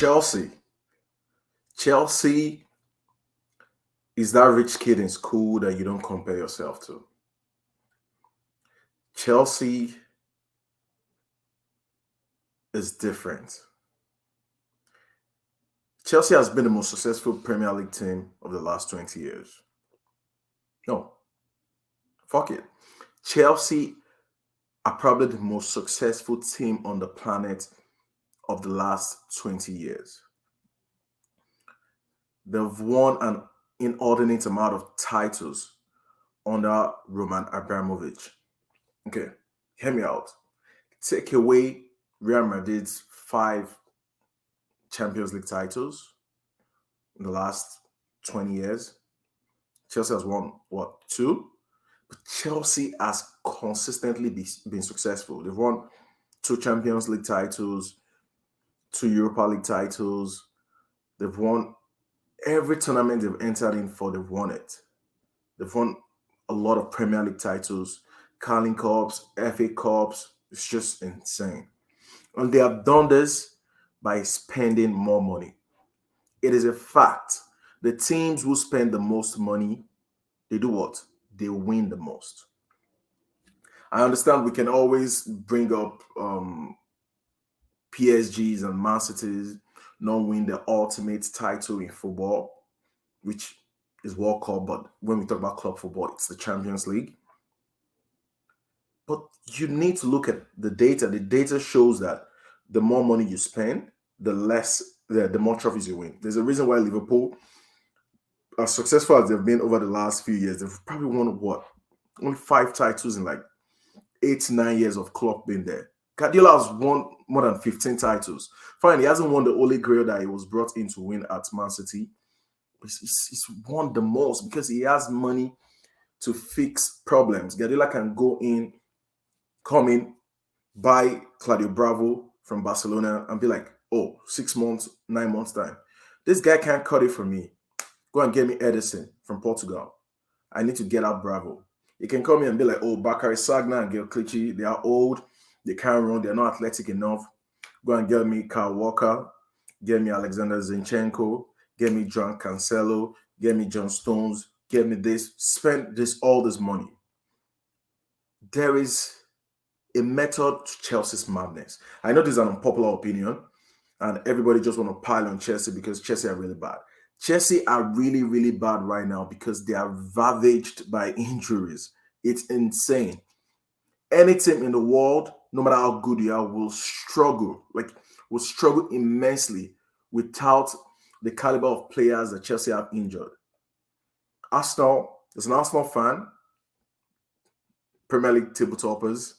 Chelsea. Chelsea is that rich kid in school that you don't compare yourself to. Chelsea is different. Chelsea has been the most successful Premier League team of the last 20 years. No, fuck it. Chelsea are probably the most successful team on the planet of the last 20 years. They've won an inordinate amount of titles under Roman Abramovich. Okay, hear me out. Take away Real Madrid's 5 Champions League titles in the last 20 years. Chelsea has won, what, 2? But Chelsea has consistently been successful. They've won 2 Champions League titles, 2 Europa League titles. They've won every tournament they've entered in for, they've won it. They've won a lot of Premier League titles, Carling Cups, FA Cups. It's just insane. And they have done this by spending more money. It is a fact. The teams who spend the most money, they do what? They win the most. I understand we can always bring up PSGs and Man Cities not win the ultimate title in football, which is World Cup, but when we talk about club football, it's the Champions League. But you need to look at the data. The data shows that the more money you spend, the more trophies you win. There's a reason why Liverpool, as successful as they've been over the last few years, they've probably won what? Only 5 titles in like 8-9 years of Klopp being there. Guardiola has won more than 15 titles. Fine, he hasn't won the Holy Grail that he was brought in to win at Man City. He's won the most because he has money to fix problems. Guardiola can come in, buy Claudio Bravo from Barcelona and be like, oh, 6 months, 9 months time. This guy can't cut it for me. Go and get me Edison from Portugal. I need to get out Bravo. You can come in and be like, oh, Bakary Sagna and Gael Clichy, they are old. They can't run. They're not athletic enough. Go and get me Kyle Walker. Get me Alexander Zinchenko. Get me John Cancelo. Get me John Stones. Get me this. Spend all this money. There is a method to Chelsea's madness. I know this is an unpopular opinion, and everybody just want to pile on Chelsea because Chelsea are really bad. Chelsea are really, really bad right now because they are ravaged by injuries. It's insane. Any team in the world, no matter how good you are, will struggle immensely without the caliber of players that Chelsea have injured. Arsenal, as an Arsenal fan, Premier League table toppers,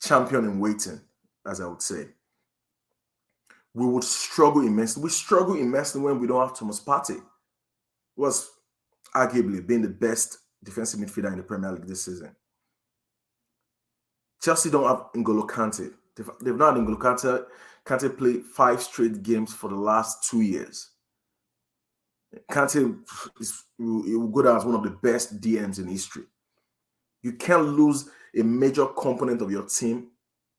champion in waiting, as I would say. We would struggle immensely. We struggle immensely when we don't have Thomas Partey, who was arguably been the best defensive midfielder in the Premier League this season. Chelsea don't have N'Golo Kante. They've not had N'Golo Kante. Kante played 5 straight games for the last 2 years. Kante will go down as one of the best DMs in history. You can't lose a major component of your team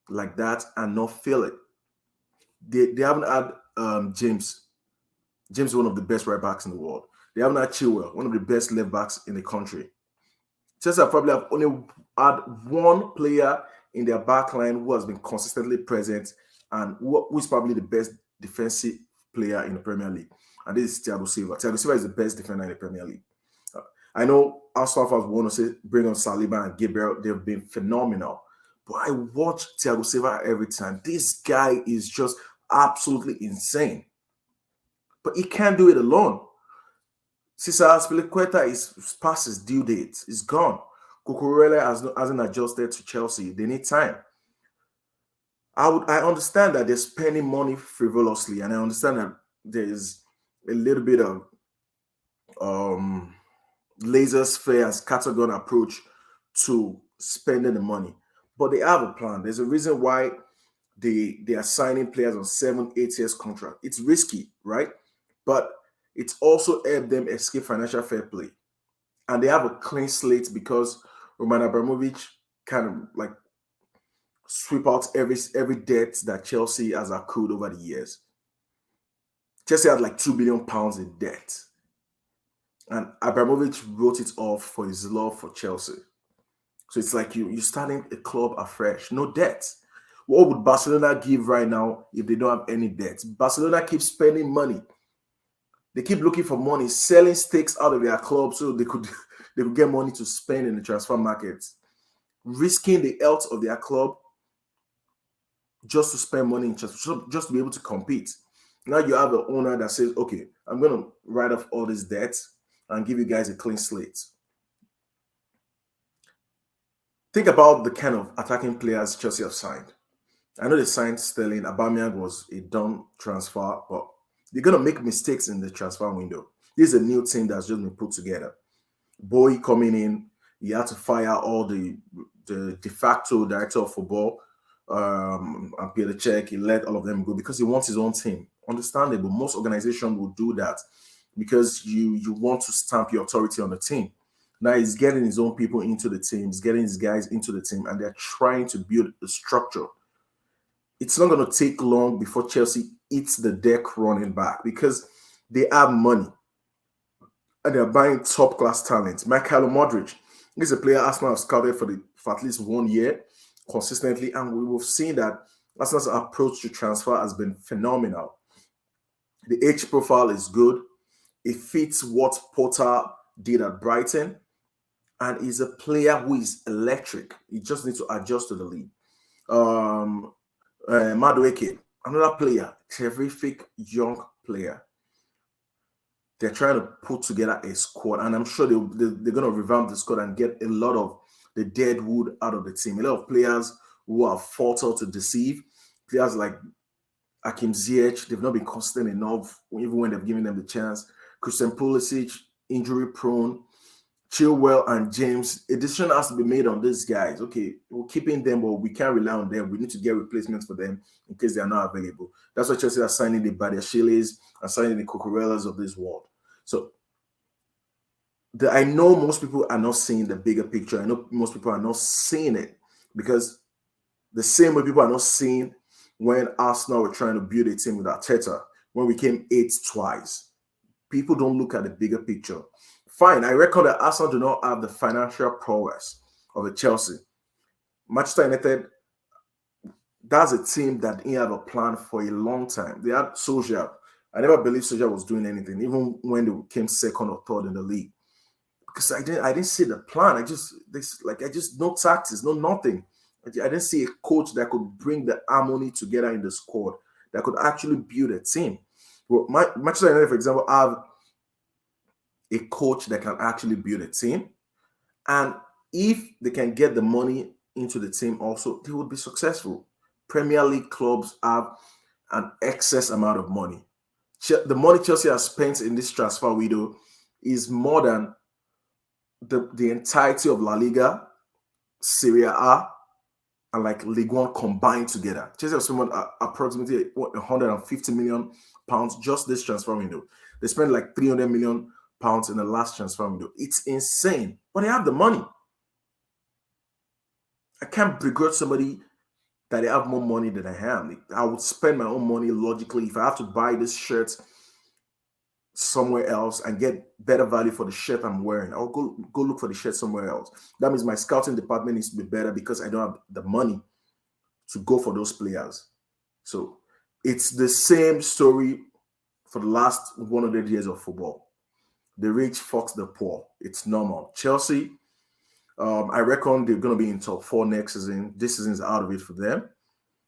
like that and not feel it. They haven't had James. James is one of the best right backs in the world. They haven't had Chilwell, one of the best left backs in the country. Chelsea probably have only had one player in their back line who has been consistently present and who is probably the best defensive player in the Premier League. And this is Thiago Silva. Thiago Silva is the best defender in the Premier League. I know Arsenal fans want to say bring on Saliba and Gabriel. They've been phenomenal. But I watch Thiago Silva every time. This guy is just absolutely insane. But he can't do it alone. Cesar Azpilicueta is past his due date. He's gone. Cucurella hasn't adjusted to Chelsea. They need time. I understand that they're spending money frivolously, and I understand that there's a little bit of laissez-faire and scattergun approach to spending the money. But they have a plan. There's a reason why they are signing players on 7-8 years contract. It's risky, right? But it's also helped them escape financial fair play. And they have a clean slate because Roman Abramovich kind of like sweep out every debt that Chelsea has accrued over the years. Chelsea had like £2 billion in debt. And Abramovich wrote it off for his love for Chelsea. So it's like you're starting a club afresh, no debt. What would Barcelona give right now if they don't have any debt? Barcelona keeps spending money. They keep looking for money, selling stakes out of their club so they could they could get money to spend in the transfer market, risking the health of their club just to spend money in just to be able to compete. Now you have an owner that says, okay, I'm going to write off all this debt and give you guys a clean slate. Think about the kind of attacking players Chelsea have signed. I know they signed Sterling. Aubameyang was a dumb transfer, but they're going to make mistakes in the transfer window. This is a new team that's just been put together. Boy coming in, he had to fire all the de facto director of football and Peter Cech. He let all of them go because he wants his own team. Understandable. Most organizations will do that because you want to stamp your authority on the team. Now he's getting his own people into the team, he's getting his guys into the team, and they're trying to build a structure. It's not going to take long before Chelsea eats the deck running back because they have money and they're buying top class talent. Michael Modric is a player Arsenal have scouted for at least 1 year consistently, and we've seen that Arsenal's approach to transfer has been phenomenal. The age profile is good. It fits what Potter did at Brighton, and he's a player who is electric. He just needs to adjust to the league. Madueke, another player, terrific young player. They're trying to put together a squad, and I'm sure they're going to revamp the squad and get a lot of the dead wood out of the team. A lot of players who are fertile to deceive. Players like Hakim Ziyech, they've not been consistent enough, even when they've given them the chance. Christian Pulisic, injury prone. Chilwell and James, a decision has to be made on these guys. Okay, we're keeping them, but we can't rely on them. We need to get replacements for them in case they are not available. That's why Chelsea are signing the Badiashiles and signing the Cucurelas of this world. So I know most people are not seeing the bigger picture. I know most people are not seeing it because the same way people are not seeing when Arsenal were trying to build a team with Arteta, when we came 8th twice. People don't look at the bigger picture. Fine, I reckon that Arsenal do not have the financial prowess of a Chelsea. Manchester United, that's a team that didn't have a plan for a long time. They had Solskjaer. I never believed Solskjaer was doing anything, even when they came second or third in the league. Because I didn't see the plan. I just no tactics, no nothing. I didn't see a coach that could bring the harmony together in the squad, that could actually build a team. Well, Manchester United, for example, have a coach that can actually build a team. And if they can get the money into the team also, they would be successful. Premier League clubs have an excess amount of money. The money Chelsea has spent in this transfer window is more than the entirety of La Liga, Serie A, and like Ligue 1 combined together. Chelsea have spent approximately £150 million just this transfer window. They spent like £300 million in the last transfer window. It's insane, but they have the money. I can't begrudge somebody that they have more money than I am. I would spend my own money logically if I have to buy this shirt somewhere else and get better value for the shirt I'm wearing. I'll go look for the shirt somewhere else. That means my scouting department needs to be better because I don't have the money to go for those players. So it's the same story for the last 100 years of football. The rich fucks the poor. It's normal. Chelsea, I reckon they're going to be in top 4 next season. This season is out of it for them.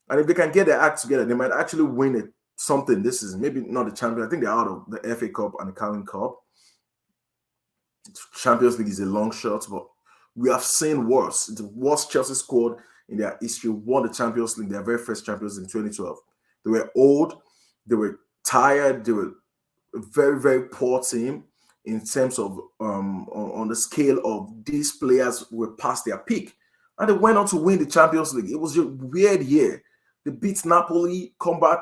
And if they can get their act together, they might actually win something this season. Maybe not the champion. I think they're out of the FA Cup and the Carling Cup. Champions League is a long shot, but we have seen worse. The worst Chelsea squad in their history won the Champions League, their very first Champions League in 2012. They were old. They were tired. They were a very, very poor team. In terms of on the scale of these players were past their peak. And they went on to win the Champions League. It was a weird year. They beat Napoli, come back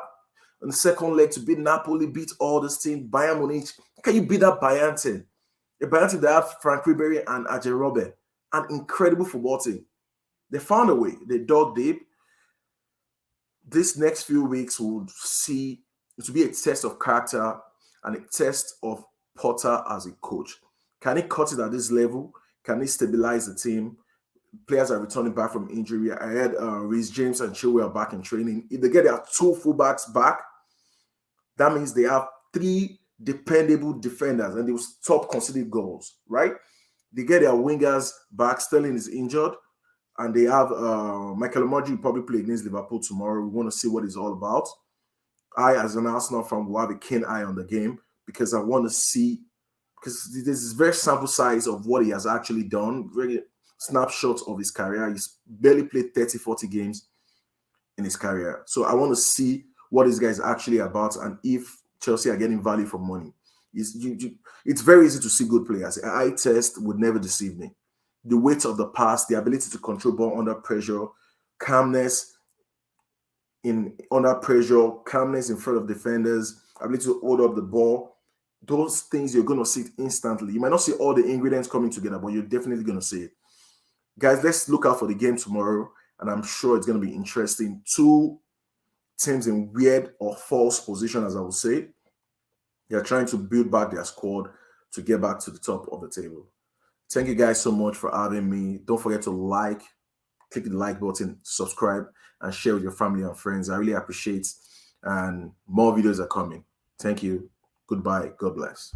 in the second leg to beat Napoli, beat all this team, Bayern Munich. Can you beat that Bayern team? A Bayern team that had Frank Ribery and Ajay Robben, an incredible football team. They found a way. They dug deep. This next few weeks, we'll see It will be a test of character and a test of Potter as a coach. Can he cut it at this level? Can he stabilize the team? Players are returning back from injury. I had Reece James and Chilwell back in training. If they get their two fullbacks back, that means they have three dependable defenders and they will stop conceding goals, right? They get their wingers back. Sterling is injured, and they have Michael Emergency will probably play against Liverpool tomorrow. We want to see what it's all about. I, as an Arsenal fan, will have a keen eye on the game because I want to see, because this is very sample size of what he has actually done, very snapshots of his career. He's barely played 30, 40 games in his career. So I want to see what this guy is actually about and if Chelsea are getting value for money. It's very easy to see good players. An eye test would never deceive me. The weight of the pass, the ability to control ball under pressure, calmness under pressure, calmness in front of defenders, ability to hold up the ball. Those things you're going to see it instantly. You might not see all the ingredients coming together, but you're definitely going to see it. Guys, let's look out for the game tomorrow, and I'm sure it's going to be interesting. Two teams in weird or false position, as I would say. They're trying to build back their squad to get back to the top of the table. Thank you guys so much for having me. Don't forget to click the like button, subscribe, and share with your family and friends. I really appreciate it. And more videos are coming. Thank you. Goodbye. God bless.